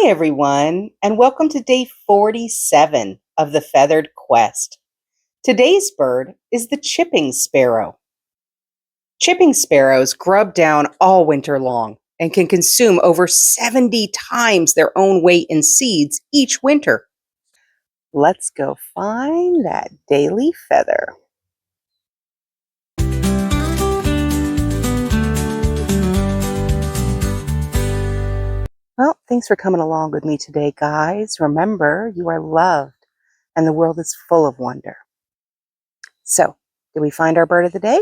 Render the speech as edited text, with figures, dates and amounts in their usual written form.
everyone, and welcome to day 47 of the Feathered Quest. Today's bird is the chipping sparrow. Chipping sparrows grub down all winter long and can consume over 70 times their own weight in seeds each winter. Let's go find that daily feather. Well, thanks for coming along with me today, guys. Remember, you are loved and the world is full of wonder. So, did we find our bird of the day?